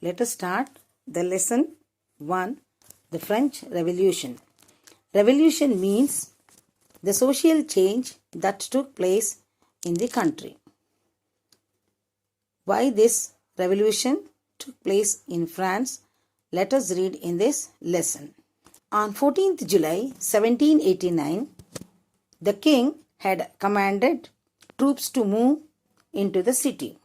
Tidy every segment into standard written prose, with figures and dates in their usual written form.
Let us start the lesson 1, the French Revolution. Revolution means the social change that took place in the country. Why this revolution took place in France? Let us read in this lesson. On 14th July 1789, the king had commanded troops to move into the city.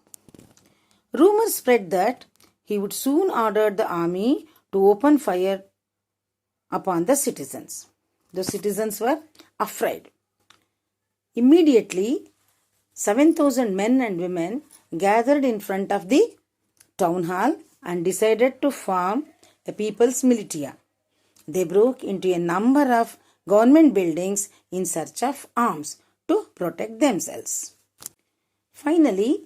Rumors spread that he would soon order the army to open fire upon the citizens. The citizens were afraid. Immediately, 7,000 men and women gathered in front of the town hall and decided to form a people's militia. They broke into a number of government buildings in search of arms to protect themselves. Finally,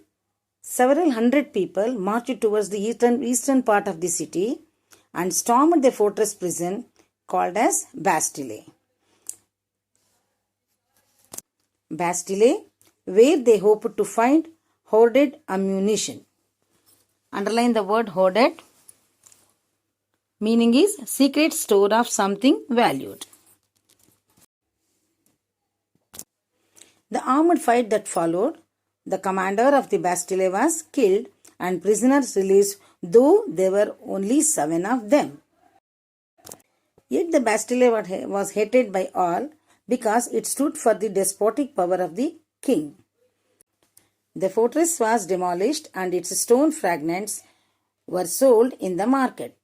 several hundred people marched towards the eastern part of the city and stormed the fortress prison called as Bastille. Bastille, where they hoped to find hoarded ammunition. Underline the word hoarded. Meaning is secret store of something valued. The armed fight that followed, the commander of the Bastille was killed and prisoners released, though there were only 7 of them. Yet the Bastille was hated by all because it stood for the despotic power of the king. The fortress was demolished and its stone fragments were sold in the market.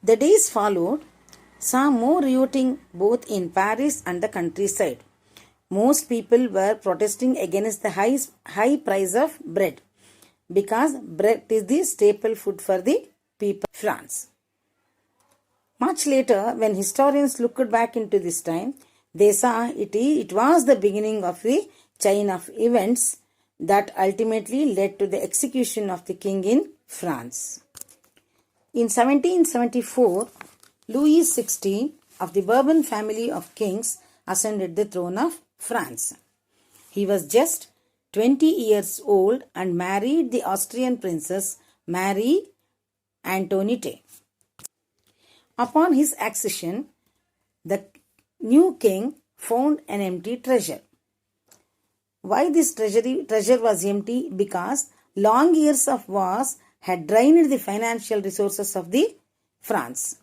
The days followed saw more rioting both in Paris and the countryside. Most people were protesting against the high price of bread because bread is the staple food for the people of France. Much later, when historians looked back into this time, they saw it was the beginning of the chain of events that ultimately led to the execution of the king in France. In 1774, Louis XVI of the Bourbon family of kings ascended the throne of France. He was just 20 years old and married the Austrian princess Marie Antoinette. Upon his accession, the new king found an empty treasure. Why this treasure was empty? Because long years of wars had drained the financial resources of the France.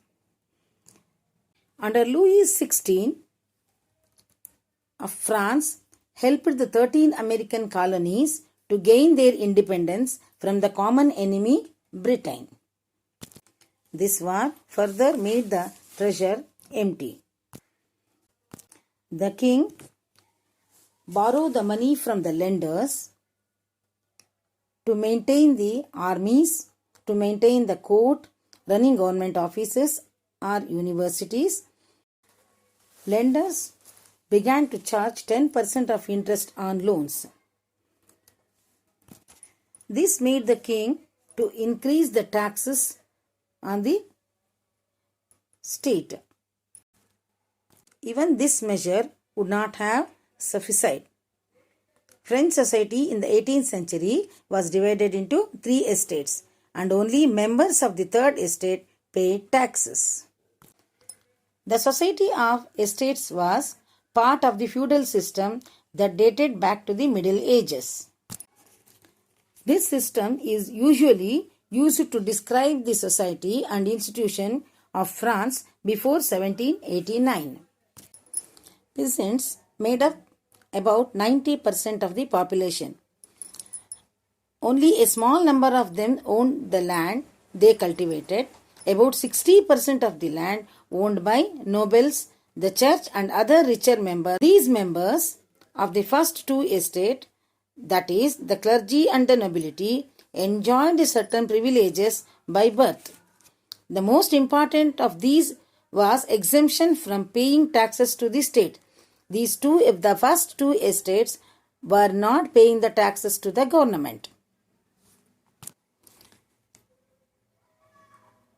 Under Louis XVI of France helped the 13 American colonies to gain their independence from the common enemy Britain. This war further made the treasure empty. The king borrowed the money from the lenders to maintain the armies, to maintain the court, running government offices or universities. Lenders began to charge 10% of interest on loans. This made the king to increase the taxes on the state. Even this measure would not have sufficed. French society in the 18th century was divided into 3 estates and only members of the 3rd estate paid taxes. The society of estates was part of the feudal system that dated back to the Middle Ages. This system is usually used to describe the society and institution of France before 1789. Peasants made up about 90% of the population. Only a small number of them owned the land they cultivated. About 60% of the land owned by nobles, the church and other richer members. These members of the first 2 estates, that is, the clergy and the nobility, enjoyed certain privileges by birth. The most important of these was exemption from paying taxes to the state. The first 2 estates were not paying the taxes to the government.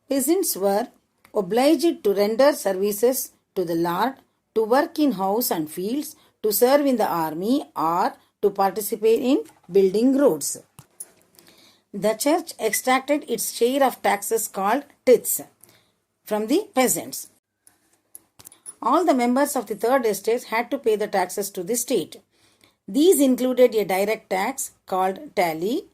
Peasants were obliged to render services to the lord, to work in house and fields, to serve in the army or to participate in building roads. The church extracted its share of taxes called tithes from the peasants. All the members of the third estate had to pay the taxes to the state. These included a direct tax called tally.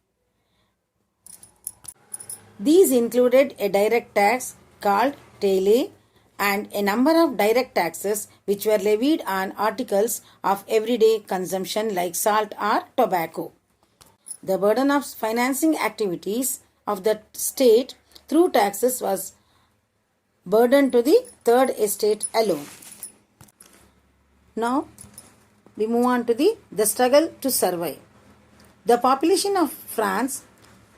And a number of direct taxes which were levied on articles of everyday consumption like salt or tobacco. The burden of financing activities of the state through taxes was burden to the third estate alone. Now we move on to the struggle to survive. The population of France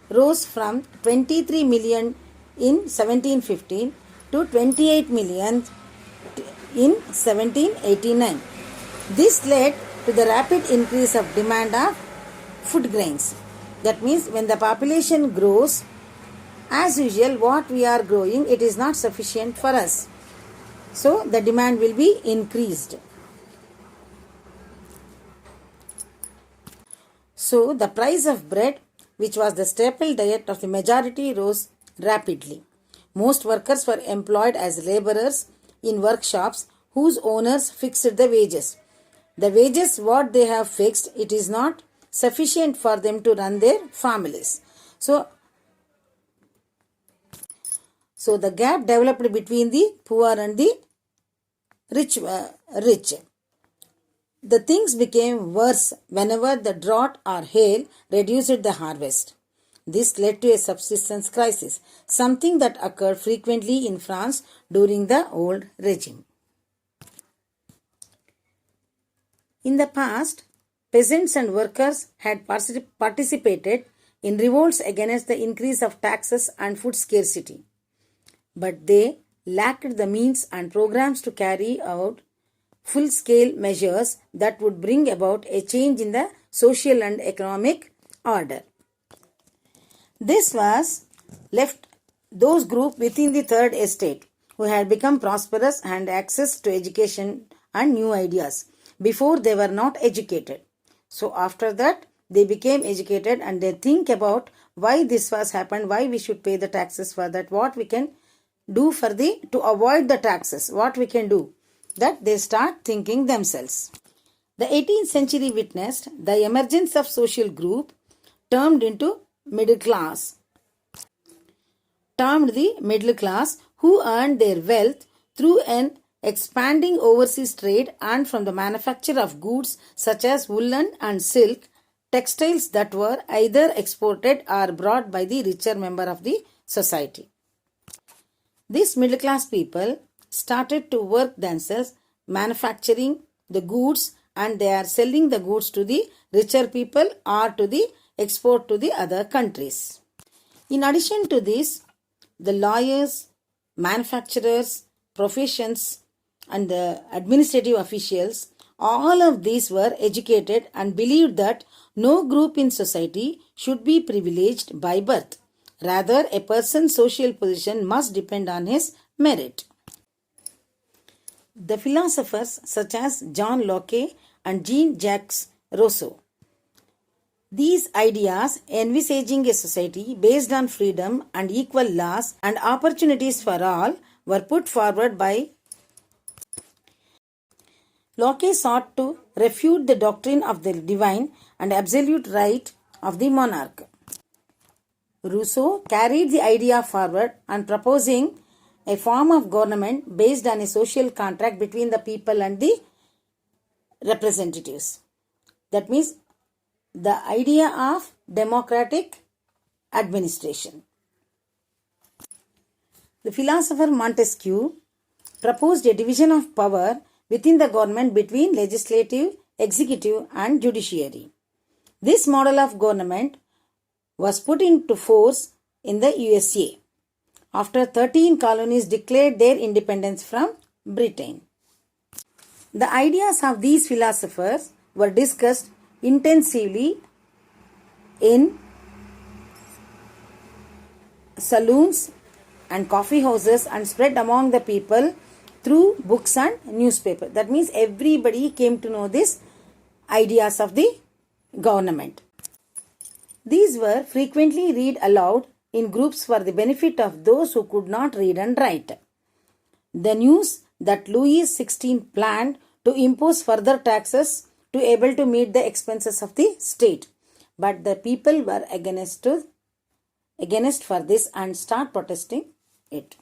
rose from 23 million in 1715 to 28 million in 1789. This led to the rapid increase of demand of food grains. That means when the population grows, as usual, what we are growing, it is not sufficient for us. So the demand will be increased. So the price of bread, which was the staple diet of the majority, rose rapidly. Most workers were employed as laborers in workshops whose owners fixed the wages. The wages what they have fixed, it is not sufficient for them to run their families. So the gap developed between the poor and the rich. The things became worse whenever the drought or hail reduced the harvest. This led to a subsistence crisis, something that occurred frequently in France during the old regime. In the past, peasants and workers had participated in revolts against the increase of taxes and food scarcity, but they lacked the means and programs to carry out full-scale measures that would bring about a change in the social and economic order. This was left those groups within the third estate who had become prosperous and access to education and new ideas. Before they were not educated. So after that they became educated and they think about why this was happened, why we should pay the taxes for that, what we can do to avoid the taxes, what we can do. That they start thinking themselves. The 18th century witnessed the emergence of social group termed the middle class, who earned their wealth through an expanding overseas trade and from the manufacture of goods such as woolen and silk, textiles that were either exported or brought by the richer member of the society. These middle class people started to work themselves manufacturing the goods and they are selling the goods to the richer people or to the export to the other countries. In addition to this, the lawyers, manufacturers, professions and the administrative officials, all of these were educated and believed that no group in society should be privileged by birth. Rather, a person's social position must depend on his merit. The philosophers such as John Locke and Jean-Jacques Rousseau, these ideas envisaging a society based on freedom and equal laws and opportunities for all were put forward by Locke. Sought to refute the doctrine of the divine and absolute right of the monarch. Rousseau carried the idea forward and proposing a form of government based on a social contract between the people and the representatives. That means the idea of democratic administration. The philosopher Montesquieu proposed a division of power within the government between legislative, executive and judiciary. This model of government was put into force in the USA after 13 colonies declared their independence from Britain. The ideas of these philosophers were discussed intensively in saloons and coffee houses and spread among the people through books and newspapers. That means everybody came to know these ideas of the government. These were frequently read aloud in groups for the benefit of those who could not read and write. The news that Louis XVI planned to impose further taxes to able to meet the expenses of the state, but the people were against for this and start protesting it.